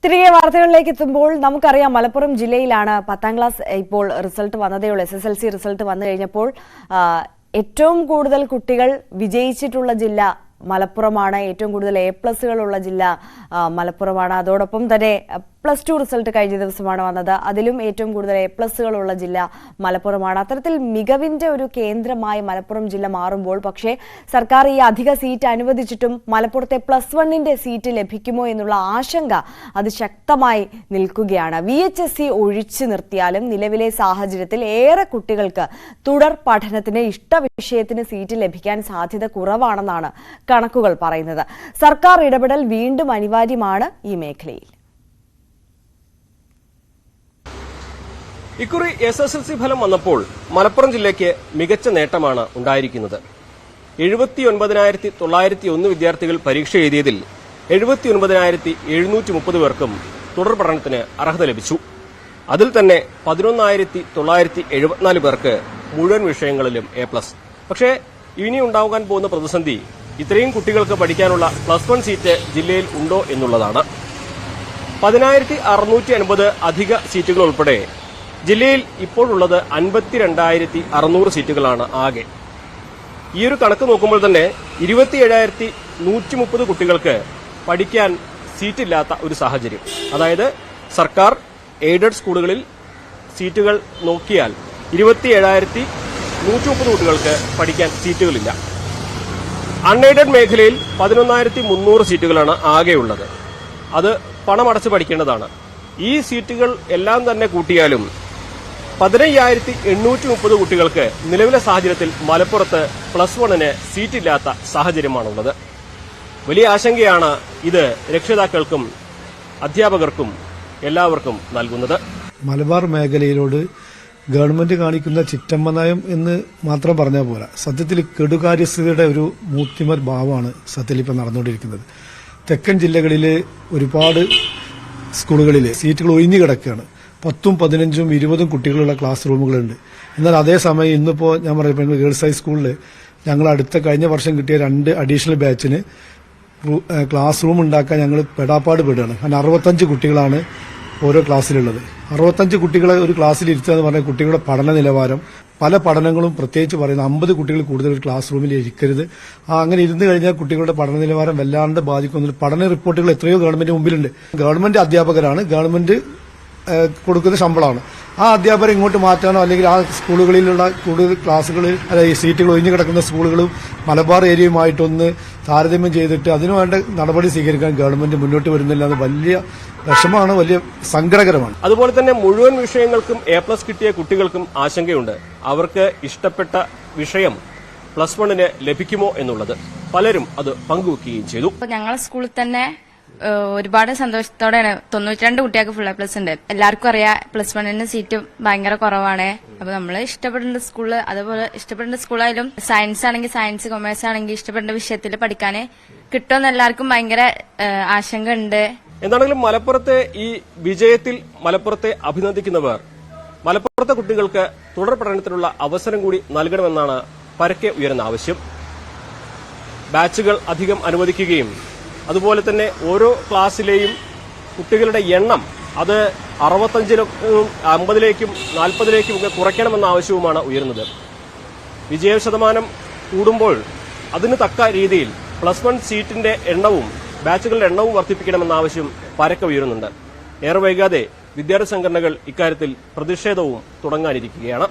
തിരികെ വാർത്തകളിലേക്ക് എത്തുമ്പോൾ നമുക്കറിയാം മലപ്പുറം ജില്ലയിലാണ് 10ാം ക്ലാസ് ഇപ്പോൾ റിസൾട്ട് വന്നതേയുള്ളൂ. SSLC റിസൾട്ട് വന്നു കഴിഞ്ഞപ്പോൾ ഏറ്റവും കൂടുതൽ കുട്ടികൾ വിജയിച്ചിട്ടുള്ള ജില്ല മലപ്പുറമാണ്. ഏറ്റവും കൂടുതൽ A+കളുള്ള ജില്ല മലപ്പുറമാണ്. അതോടൊപ്പം തന്നെ +2 റിസൾട്ട് കഴിഞ്ഞ ദിവസമാണ് വന്നത്. അതിലും ഏറ്റവും കൂടുതൽ A+കളുള്ള ജില്ല മലപ്പുറമാണ്. അത്തരത്തിൽ മികവിന്റെ ഒരു കേന്ദ്രമായി മലപ്പുറം ജില്ല മാറുമ്പോൾ പക്ഷേ സർക്കാർ ഈ അധിക സീറ്റ് അനുവദിച്ചിട്ടും മലപ്പുറത്തെ +1ന്റെ സീറ്റ് ലഭിക്കുമോ എന്നുള്ള ആശങ്ക അത് ശക്തമായി നിൽക്കുകയാണ്. VHSC ഒഴിച്ചു നിർത്തിയാലും നിലവിലെ സാഹചര്യത്തിൽ ഏറെ കുട്ടികൾക്ക് തുടർ പഠനത്തിന് ഇഷ്ടവിഷയത്തിന് സീറ്റ് ലഭിക്കാൻ സാധ്യത കുറവാണെന്നാണ് കണക്കുകൾ പറയുന്നത്. സർക്കാർ ഇടപെടൽ വീണ്ടും അനിവാര്യമാണ് ഈ മേഖലയിൽ. ഇക്കുറി SSLC ഫലം വന്നപ്പോൾ മലപ്പുറം ജില്ലയ്ക്ക് മികച്ച നേട്ടമാണ് ഉണ്ടായിരിക്കുന്നത്. 79,901 വിദ്യാർത്ഥികൾ പരീക്ഷ എഴുതിയതിൽ 79,730 പേർക്കും തുടർ പഠനത്തിന് അർഹത ലഭിച്ചു. അതിൽ തന്നെ 11,974 പേർക്ക് മുഴുവൻ വിഷയങ്ങളിലും A+. പക്ഷേ ഇനി ഉണ്ടാകാൻ പോകുന്ന പ്രതിസന്ധി ഇത്രയും കുട്ടികൾക്ക് പഠിക്കാനുള്ള +1 സീറ്റ് ജില്ലയിൽ ഉണ്ടോ എന്നുള്ളതാണ്. 10,650 അധിക സീറ്റുകൾ ഉൾപ്പെടെ ജില്ലയിൽ ഇപ്പോഴുള്ളത് 52,600 സീറ്റുകളാണ് ആകെ. ഈ ഒരു കണക്ക് നോക്കുമ്പോൾ തന്നെ 27,130 കുട്ടികൾക്ക് പഠിക്കാൻ സീറ്റില്ലാത്ത ഒരു സാഹചര്യം. അതായത് സർക്കാർ എയ്ഡഡ് സ്കൂളുകളിൽ സീറ്റുകൾ നോക്കിയാൽ 27,130 കുട്ടികൾക്ക് പഠിക്കാൻ സീറ്റുകളില്ല. അൺഎയ്ഡഡ് മേഖലയിൽ 11,300 സീറ്റുകളാണ് ആകെയുള്ളത്. അത് പണമടച്ച് പഠിക്കേണ്ടതാണ്. ഈ സീറ്റുകൾ എല്ലാം തന്നെ കൂട്ടിയാലും 15,830 കുട്ടികൾക്ക് നിലവിലെ സാഹചര്യത്തിൽ മലപ്പുറത്ത് +1ന് സീറ്റില്ലാത്ത സാഹചര്യമാണുള്ളത്. വലിയ ആശങ്കയാണ് ഇത് രക്ഷിതാക്കൾക്കും അധ്യാപകർക്കും എല്ലാവർക്കും നൽകുന്നത്. മലബാർ മേഖലയിലോട് ഗവൺമെന്റ് കാണിക്കുന്ന ചിറ്റമ്മ നയം എന്ന് മാത്രം പറഞ്ഞാൽ പോരാ. സത്യത്തിൽ കെടുകാര്യസ്ഥതയുടെ ഒരു മൂർത്തിമർ ഭാവമാണ് സത്യത്തിൽ ഇപ്പം നടന്നുകൊണ്ടിരിക്കുന്നത്. തെക്കൻ ജില്ലകളിലെ ഒരുപാട് സ്കൂളുകളിൽ സീറ്റുകൾ ഒഴിഞ്ഞു കിടക്കുകയാണ്. 10ഉം 15ഉം 20ഉം കുട്ടികളുള്ള ക്ലാസ് റൂമുകളുണ്ട്. എന്നാൽ അതേസമയം ഇന്നിപ്പോൾ ഞാൻ പറയുമ്പോൾ ഗേൾസ് ഹൈസ്കൂളിൽ ഞങ്ങൾ കഴിഞ്ഞ വർഷം കിട്ടിയ 2 അഡീഷണൽ ബാച്ചിന് ക്ലാസ് റൂം ഉണ്ടാക്കാൻ ഞങ്ങൾ പെടാപ്പാട് പെടുകയാണ്. കാരണം 65 കുട്ടികളാണ് ഓരോ ക്ലാസ്സിലുള്ളത്. 65 കുട്ടികളെ ഒരു ക്ലാസ്സിൽ ഇരുത്തുക എന്ന് പറഞ്ഞാൽ കുട്ടികളുടെ പഠന നിലവാരം പല പഠനങ്ങളും പ്രത്യേകിച്ച് പറയുന്നത് 50 കുട്ടികൾ കൂടുതൽ ഒരു ക്ലാസ് റൂമിൽ ഇരിക്കരുത്. അങ്ങനെ ഇരുന്ന് കഴിഞ്ഞാൽ കുട്ടികളുടെ പഠന നിലവാരം വല്ലാണ്ട് ബാധിക്കുന്നില്ല. പഠന റിപ്പോർട്ടുകൾ എത്രയോ ഗവൺമെന്റ് മുമ്പിലുണ്ട്. ഗവൺമെന്റ് അധ്യാപകരാണ്, ഗവൺമെന്റ് കൊടുക്കുന്ന ശമ്പളമാണ്. ആ അധ്യാപകരെ ഇങ്ങോട്ട് മാറ്റാനോ അല്ലെങ്കിൽ ആ സ്കൂളുകളിലുള്ള കൂടുതൽ ക്ലാസുകൾ സീറ്റുകൾ ഒഴിഞ്ഞു കിടക്കുന്ന സ്കൂളുകളും മലബാർ ഏരിയയുമായിട്ടൊന്ന് താരതമ്യം ചെയ്തിട്ട് അതിനുവേണ്ട നടപടി സ്വീകരിക്കാൻ ഗവൺമെന്റ് മുന്നോട്ട് വരുന്നില്ല. അത് വലിയ വിഷമമാണ്, വലിയ സങ്കടകരമാണ്. അതുപോലെ തന്നെ മുഴുവൻ വിഷയങ്ങൾക്കും A+ കിട്ടിയ കുട്ടികൾക്കും ആശങ്കയുണ്ട്. അവർക്ക് ഇഷ്ടപ്പെട്ട വിഷയം +1ന് ലഭിക്കുമോ എന്നുള്ളത് പലരും അത് പങ്കുവെക്കുകയും ചെയ്തു. ഞങ്ങളെ സ്കൂളിൽ തന്നെ ഒരുപാട് സന്തോഷത്തോടെയാണ് 92 കുട്ടികൾക്ക് ഫുൾ A+ ഉണ്ട്. എല്ലാവർക്കും അറിയാം +1ന് സീറ്റ് ഭയങ്കര കുറവാണ്. അപ്പൊ നമ്മള് ഇഷ്ടപ്പെടുന്ന സ്കൂള്, അതുപോലെ ഇഷ്ടപ്പെടുന്ന സ്കൂളായാലും സയൻസ് ആണെങ്കിൽ സയൻസ്, കൊമേഴ്സ് ആണെങ്കിൽ ഇഷ്ടപ്പെടുന്ന വിഷയത്തിൽ പഠിക്കാൻ കിട്ടുമെന്ന് എല്ലാവർക്കും ഭയങ്കര ആശങ്ക ഉണ്ട്. എന്താണെങ്കിലും മലപ്പുറത്തെ ഈ വിജയത്തിൽ മലപ്പുറത്തെ അഭിനന്ദിക്കുന്നവർ മലപ്പുറത്തെ കുട്ടികൾക്ക് തുടർ പഠനത്തിനുള്ള അവസരം കൂടി നൽകണമെന്നാണ് പരക്കെ ഉയരുന്ന ആവശ്യം. ബാച്ചുകൾ അധികം അനുവദിക്കുകയും അതുപോലെ തന്നെ ഓരോ ക്ലാസ്സിലെയും കുട്ടികളുടെ എണ്ണം അത് 65ലും 50ലേക്കും 40ലേക്കും ഒക്കെ കുറയ്ക്കണമെന്ന ആവശ്യവുമാണ് ഉയരുന്നത്. വിജയ ശതമാനം കൂടുമ്പോൾ അതിന് തക്ക രീതിയിൽ +1 സീറ്റിന്റെ എണ്ണവും ബാച്ചുകളുടെ എണ്ണവും വർദ്ധിപ്പിക്കണമെന്ന ആവശ്യം പരക്കെ ഉയരുന്നുണ്ട്. ഏറെ വൈകാതെ വിദ്യാർത്ഥി സംഘടനകൾ ഇക്കാര്യത്തിൽ പ്രതിഷേധവും തുടങ്ങാനിരിക്കുകയാണ്.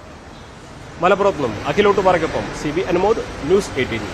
മലപ്പുറത്ത് നിന്നും അഖിലോട്ട് പാറയ്ക്കൊപ്പം CB അനുമോദ്, ന്യൂസ് 18.